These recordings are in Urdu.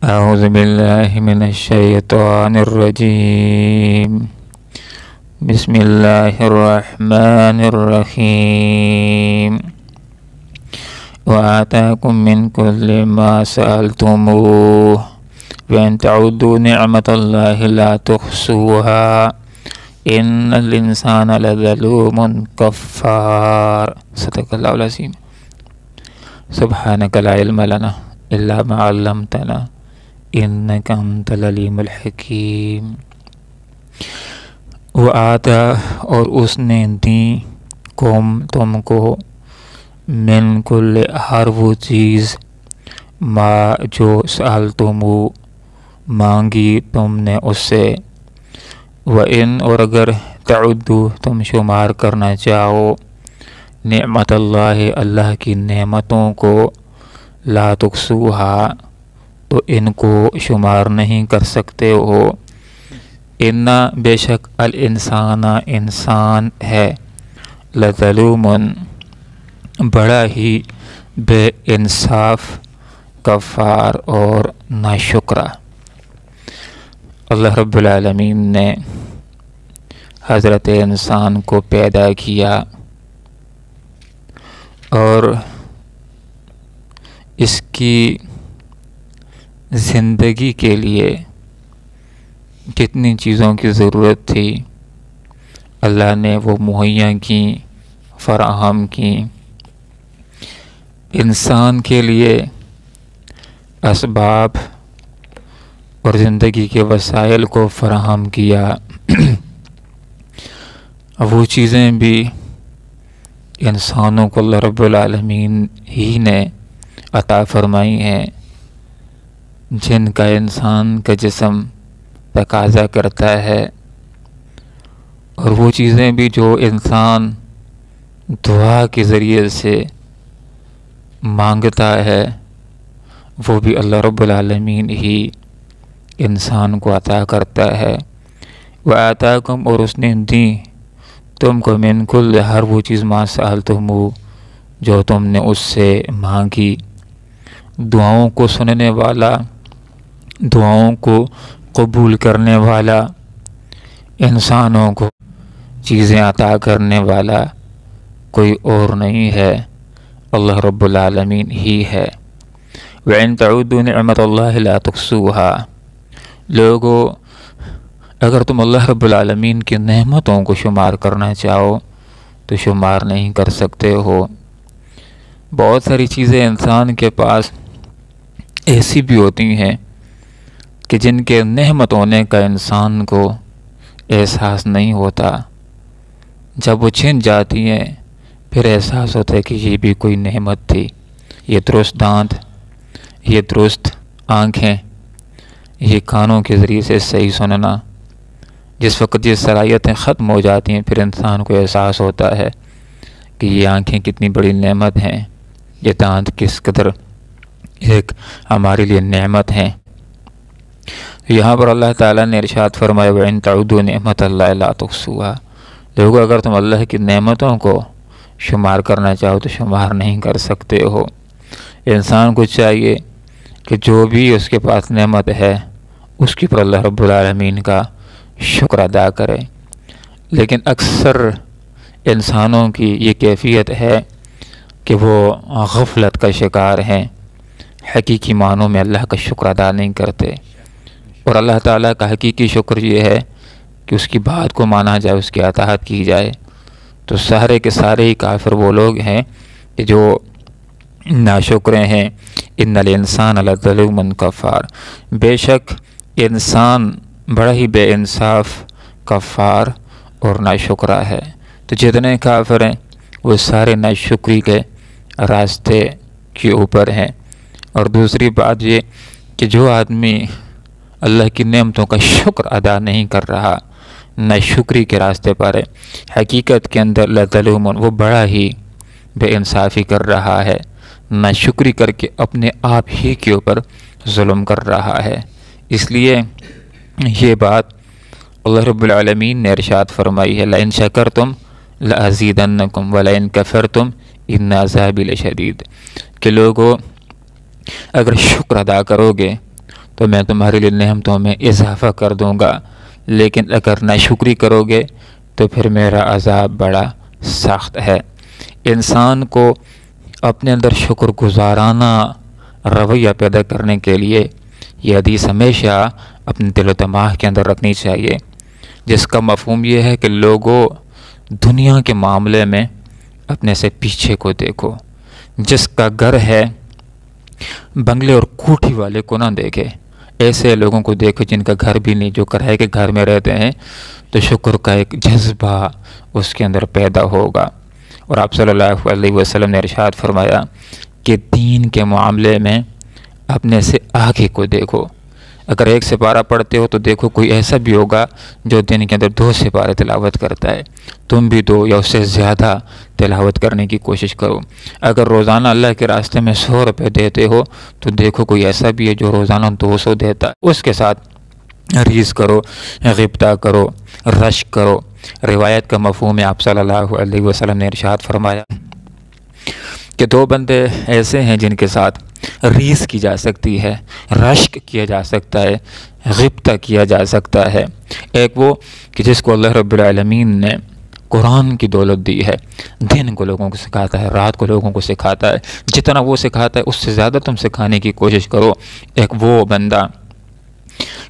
أعوذ بالله من الشيطان الرجيم. بسم الله الرحمن الرحيم. وآتاكم من كل ما سألتموه وإن تعدوا نعمة الله لا تحصوها إن الإنسان لظلوم كفار. صدق الله العظيم. سبحانك لا علم لنا إلا ما علمتنا إنك أنت العليم الحكيم. وآتا اور اس نے دی تم کو من کل ہر وہ چیز ما جو سألتمو مانگی تم نے اس سے، وَإِن اور اگر تعدو تم شمار کرنا چاہو نعمت اللہ کی نعمتوں کو لا تحصوها تو ان کو شمار نہیں کر سکتے ہو. ان بے شک الانسان انسان ہے لظلوم بڑا ہی بے انصاف کفار اور ناشکرا. اللہ رب العالمین نے حضرت انسان کو پیدا کیا اور اس کی زندگی کے لیے کتنی چیزوں کی ضرورت تھی اللہ نے وہ مہیا کی، فراہم کی. انسان کے لیے اسباب اور زندگی کے وسائل کو فراہم کیا. وہ چیزیں بھی انسانوں کو اللہ رب العالمین ہی نے عطا فرمائی ہیں جن کا انسان کا جسم تقاضا کرتا ہے، اور وہ چیزیں بھی جو انسان دعا کے ذریعے سے مانگتا ہے وہ بھی اللہ رب العالمین ہی انسان کو عطا کرتا ہے. وآتاکم اور اس نے دی تم کو من کل ہر وہ چیز ما سألتمو جو تم نے اس سے مانگی. دعاؤں کو سننے والا، دعاؤں کو قبول کرنے والا، انسانوں کو چیزیں عطا کرنے والا کوئی اور نہیں ہے، اللہ رب العالمین ہی ہے. وَإِن تَعُدُّوا نِعْمَةَ اللَّهِ لَا تُحْصُوهَا لوگو اگر تم اللہ رب العالمین کی نعمتوں کو شمار کرنا چاہو تو شمار نہیں کر سکتے ہو. بہت ساری چیزیں انسان کے پاس ایسی بھی ہوتی ہیں کہ جن کے نعمت ہونے کا انسان کو احساس نہیں ہوتا. جب وہ چھن جاتی ہیں پھر احساس ہوتا ہے کہ یہ بھی کوئی نعمت تھی. یہ درست دانت، یہ درست آنکھیں، یہ کانوں کے ذریعے سے صحیح سننا. جس وقت یہ صلاحیتیں ختم ہو جاتی ہیں پھر انسان کو احساس ہوتا ہے کہ یہ آنکھیں کتنی بڑی نعمت ہیں، یہ دانت کس قدر ایک ہمارے لیے نعمت ہیں. یہاں پر اللہ تعالیٰ نے ارشاد فرمایا وَإِن تَعُدُّوا نِعْمَةَ اللَّهِ لَا تُحْصُوهَا لوگو اگر تم اللہ کی نعمتوں کو شمار کرنا چاہو تو شمار نہیں کر سکتے ہو. انسان کو چاہیے کہ جو بھی اس کے پاس نعمت ہے اس کے پر اللہ رب العالمین کا شکر ادا کرے. لیکن اکثر انسانوں کی یہ کیفیت ہے کہ وہ غفلت کا شکار ہیں، حقیقی معنوں میں اللہ کا شکر ادا نہیں کرتے. اور اللہ تعالیٰ کا حقیقی شکر یہ ہے کہ اس کی بات کو مانا جائے، اس کی اطاعت کی جائے. تو سارے کے سارے ہی کافر وہ لوگ ہیں کہ جو ناشکرے ہیں. ان الانسان لظلوم کفار بے شک انسان بڑا ہی بے انصاف کفار اور ناشکرا ہے. تو جتنے کافر ہیں وہ سارے ناشکری کے راستے کے اوپر ہیں. اور دوسری بات یہ کہ جو آدمی اللہ کی نعمتوں کا شکر ادا نہیں کر رہا، ناشکری کے راستے پر ہے، حقیقت کے اندر لظلوم وہ بڑا ہی بے انصافی کر رہا ہے، ناشکری کر کے اپنے آپ ہی کے اوپر ظلم کر رہا ہے. اس لیے یہ بات اللہ رب العالمین نے ارشاد فرمائی ہے لَإِن شَكَرْتُمْ لَأَزِيدَنَّكُمْ وَلَإِن كَفَرْتُمْ إِنَّ عَذَابِي لَشَدِيدٌ کہ لوگو اگر شکر ادا کرو گے تو میں تمہارے لیے نعمتوں میں اضافہ کر دوں گا، لیکن اگر ناشکری کرو گے تو پھر میرا عذاب بڑا سخت ہے۔ انسان کو اپنے اندر شکر گزارانہ رویہ پیدا کرنے کے لیے یہ حدیث ہمیشہ اپنے دل و دماغ کے اندر رکھنی چاہیے، جس کا مفہوم یہ ہے کہ لوگوں دنیا کے معاملے میں اپنے سے پیچھے کو دیکھو۔ جس کا گھر ہے بنگلے اور کوٹھی والے کو نہ دیکھے، ایسے لوگوں کو دیکھو جن کا گھر بھی نہیں، جو کرائے کے گھر میں رہتے ہیں، تو شکر کا ایک جذبہ اس کے اندر پیدا ہوگا۔ اور آپ صلی اللہ علیہ وسلم نے ارشاد فرمایا کہ دین کے معاملے میں اپنے سے آگے کو دیکھو۔ اگر 1 سپارہ پڑھتے ہو تو دیکھو کوئی ایسا بھی ہوگا جو دن کے اندر 2 سپارے تلاوت کرتا ہے، تم بھی 2 یا اس سے زیادہ تلاوت کرنے کی کوشش کرو۔ اگر روزانہ اللہ کے راستے میں 100 روپے دیتے ہو تو دیکھو کوئی ایسا بھی ہے جو روزانہ 200 دیتا ہے، اس کے ساتھ ریز کرو، غبطہ کرو، رشک کرو۔ روایت کا مفہوم ہے، آپ صلی اللہ علیہ وسلم نے ارشاد فرمایا کہ 2 بندے ایسے ہیں جن کے ساتھ ریز کی جا سکتی ہے، رشک کیا جا سکتا ہے، غبطہ کیا جا سکتا ہے۔ ایک وہ کہ جس کو اللہ رب العالمین نے قرآن کی دولت دی ہے، دن کو لوگوں کو سکھاتا ہے، رات کو لوگوں کو سکھاتا ہے، جتنا وہ سکھاتا ہے اس سے زیادہ تم سکھانے کی کوشش کرو۔ ایک وہ بندہ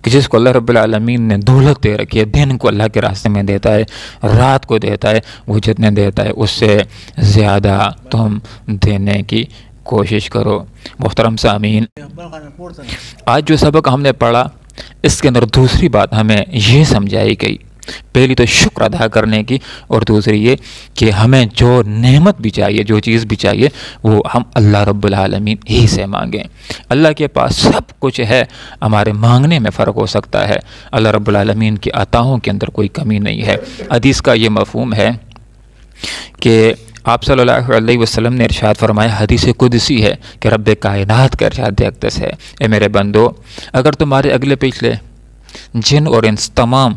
کہ جس کو اللہ رب العالمین نے دولت دے رکھی ہے، دن کو اللہ کے راستے میں دیتا ہے، رات کو دیتا ہے، وہ جتنے دیتا ہے اس سے زیادہ تم دینے کی کوشش کرو۔ محترم سامعین، آج جو سبق ہم نے پڑھا اس کے اندر دوسری بات ہمیں یہ سمجھائی گئی، پہلی تو شکر ادا کرنے کی، اور دوسری یہ کہ ہمیں جو نعمت بھی چاہیے، جو چیز بھی چاہیے، وہ ہم اللہ رب العالمین ہی سے مانگیں۔ اللہ کے پاس سب کچھ ہے، ہمارے مانگنے میں فرق ہو سکتا ہے، اللہ رب العالمین کی عطاؤں کے اندر کوئی کمی نہیں ہے۔ حدیث کا یہ مفہوم ہے کہ آپ صلی اللہ علیہ وسلم نے ارشاد فرمایا، حدیث قدسی ہے کہ رب کائنات کا ارشاد اقدس ہے، اے میرے بندو، اگر تمہارے اگلے پچھلے جن اور انس تمام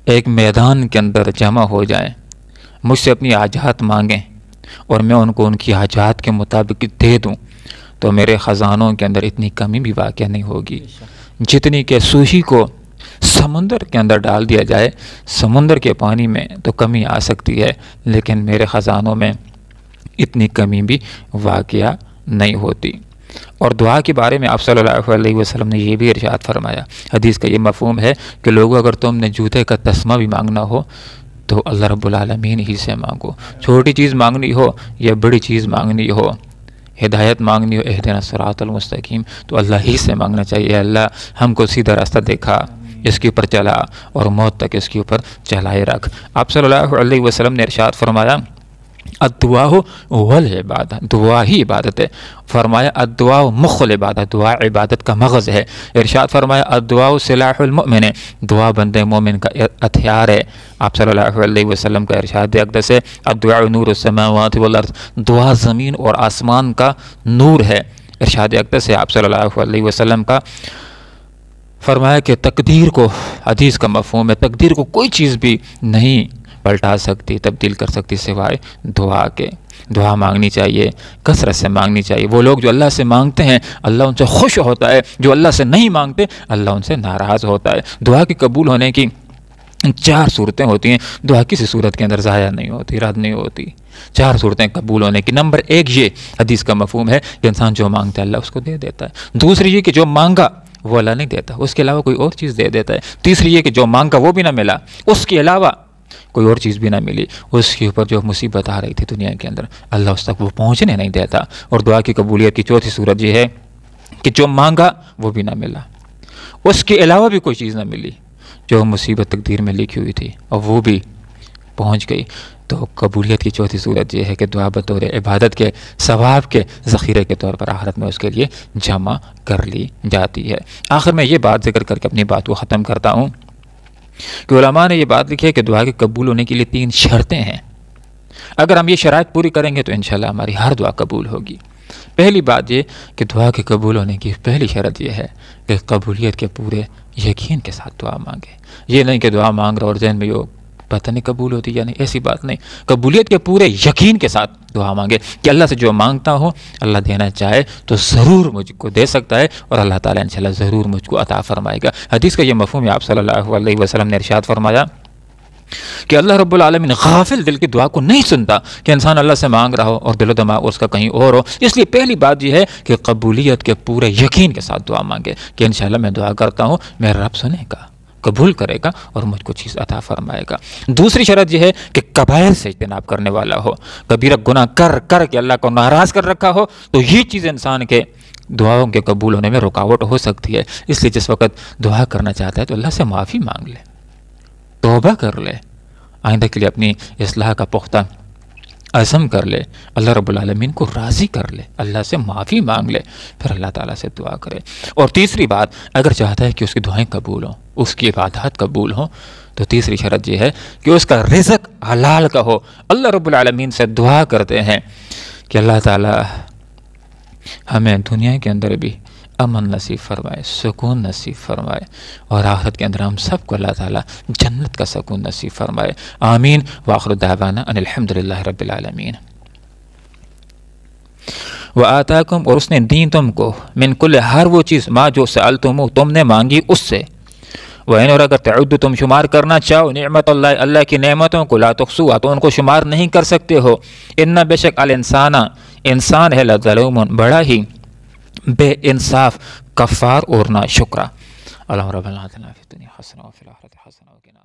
ایک میدان کے اندر جمع ہو جائیں، مجھ سے اپنی حاجات مانگیں اور میں ان کو ان کی حاجات کے مطابق دے دوں، تو میرے خزانوں کے اندر اتنی کمی بھی واقع نہیں ہوگی جتنی کہ سوشی کو سمندر کے اندر ڈال دیا جائے، سمندر کے پانی میں تو کمی آ سکتی ہے، لیکن میرے خزانوں میں اتنی کمی بھی واقع نہیں ہوتی۔ اور دعا کے بارے میں آپ صلی اللہ علیہ وسلم نے یہ بھی ارشاد فرمایا، حدیث کا یہ مفہوم ہے کہ لوگوں اگر تم نے جوتے کا تسمہ بھی مانگنا ہو تو اللہ رب العالمین ہی سے مانگو، چھوٹی چیز مانگنی ہو یا بڑی چیز مانگنی ہو، ہدایت مانگنی ہو، اہدنا الصراط المستقیم، تو اللہ ہی سے مانگنا چاہیے۔ اللہ ہم کو سیدھا راستہ دکھا، اس کے اوپر چلا اور موت تک اس کے اوپر چلائے رکھ۔ آپ صلی اللہ علیہ وسلم نے ارشاد فرمایا، الدعاء والعبادت، دعا ہی عبادت ہے۔ فرمایا الدعاء مخ العبادت، دعا عبادت کا مغز ہے۔ ارشاد فرمایا الدعاء سلاح المؤمن، دعا بندے مومن کا ہتھیار ہے۔ آپ صلی اللہ علیہ وسلم کا ارشاد اقدس ہے، الدعاء نور السماوات والارض، دعا زمین اور آسمان کا نور ہے۔ ارشاد اقدس ہے آپ صلی اللہ علیہ وسلم کا، فرمایا کہ تقدیر کو، حدیث کا مفہوم ہے، تقدیر کو کوئی چیز بھی نہیں پلٹا سکتی، تبدیل کر سکتی سوائے دعا کے۔ دعا مانگنی چاہیے، کثرت سے مانگنی چاہیے۔ وہ لوگ جو اللہ سے مانگتے ہیں اللہ ان سے خوش ہوتا ہے، جو اللہ سے نہیں مانگتے اللہ ان سے ناراض ہوتا ہے۔ دعا کے قبول ہونے کی 4 صورتیں ہوتی ہیں، دعا کسی صورت کے اندر ضائع نہیں ہوتی، رد نہیں ہوتی۔ 4 صورتیں قبول ہونے کی۔ نمبر 1 یہ حدیث کا مفہوم ہے کہ انسان جو مانگتا ہے اللہ اس کو دے دیتا ہے۔ دوسری یہ کہ جو مانگا وہ اللہ نہیں دیتا، اس کے علاوہ کوئی اور چیز دے دیتا ہے۔ تیسری یہ کہ جو مانگا وہ بھی نہ ملا، اس کے علاوہ کوئی اور چیز بھی نہ ملی، اس کے اوپر جو مصیبت آ رہی تھی دنیا کے اندر اللہ اس تک وہ پہنچنے نہیں دیتا۔ اور دعا کی قبولیت کی 4تھی صورت یہ ہے کہ جو مانگا وہ بھی نہ ملا، اس کے علاوہ بھی کوئی چیز نہ ملی، جو مصیبت تقدیر میں لکھی ہوئی تھی اور وہ بھی پہنچ گئی، تو قبولیت کی 4تھی صورت یہ ہے کہ دعا بطور عبادت کے ثواب کے ذخیرے کے طور پر آخرت میں اس کے لیے جمع کر لی جاتی ہے۔ آخر میں یہ بات ذکر کر کے اپنی بات کو ختم کرتا ہوں کہ علماء نے یہ بات لکھی ہے کہ دعا کے قبول ہونے کے لیے 3 شرطیں ہیں۔ اگر ہم یہ شرائط پوری کریں گے تو انشاءاللہ ہماری ہر دعا قبول ہوگی۔ پہلی بات یہ کہ دعا کے قبول ہونے کی پہلی شرط یہ ہے کہ قبولیت کے پورے یقین کے ساتھ دعا مانگے۔ یہ نہیں کہ دعا مانگ رہا اور ذہن میں پتہ نہیں قبول ہوتی یا نہیں، ایسی بات نہیں، قبولیت کے پورے یقین کے ساتھ دعا مانگے کہ اللہ سے جو مانگتا ہوں اللہ دینا چاہے تو ضرور مجھ کو دے سکتا ہے، اور اللہ تعالیٰ انشاءاللہ ضرور مجھ کو عطا فرمائے گا۔ حدیث کا یہ مفہوم ہے، آپ صلی اللہ علیہ وسلم نے ارشاد فرمایا کہ اللہ رب العالمین غافل دل کی دعا کو نہیں سنتا کہ انسان اللہ سے مانگ رہا ہو اور دل و دماغ اس کا کہیں اور ہو۔ اس لیے پہلی بات یہ ہے کہ قبولیت کے پورے یقین کے ساتھ دعا مانگے کہ انشاءاللہ میں دعا کرتا ہوں میرا رب سنے گا، قبول کرے گا اور مجھ کو چیز عطا فرمائے گا۔ دوسری شرط یہ ہے کہ کبائر سے اجتناب کرنے والا ہو، کبیرہ گناہ کر کے اللہ کو ناراض کر رکھا ہو تو یہ چیز انسان کے دعاؤں کے قبول ہونے میں رکاوٹ ہو سکتی ہے۔ اس لیے جس وقت دعا کرنا چاہتا ہے تو اللہ سے معافی مانگ لے، توبہ کر لے، آئندہ کے لیے اپنی اصلاح کا پختہ عزم کر لے، اللہ رب العالمین کو راضی کر لے، اللہ سے معافی مانگ لے، پھر اللہ تعالیٰ سے دعا کرے۔ اور تیسری بات، اگر چاہتا ہے کہ اس کی دعائیں قبول ہوں، اس کی عبادات قبول ہوں، تو تیسری شرط یہ ہے کہ اس کا رزق حلال کا ہو۔ اللہ رب العالمین سے دعا کرتے ہیں کہ اللہ تعالیٰ ہمیں دنیا کے اندر بھی امن نصیب فرمائے، سکون نصیب فرمائے، اور آخرت کے اندر ہم سب کو اللہ تعالیٰ جنت کا سکون نصیب فرمائے۔ آمین۔ وآخر دعوانا ان الحمدللہ رب العالمین۔ وآتاکم، اور اس نے دین تم کو، من کل، ہر وہ چیز، ما جو سألتمو، تم نے مانگی اس سے، وَإِنْ، اور اگر تعدو، تم شمار کرنا چاہو، نعمت اللہ، اللہ کی نعمتوں کو، لا تحصوها، تو ان کو شمار نہیں کر سکتے ہو۔ ان بے شک الانسان، انسان ہے، لظلوم، بڑا ہی بے انصاف، کفار اور نا شکرہ۔ اللہم ربنا آتنا فی الدنیا حسنہ وفی الآخرۃ حسنہ وقنا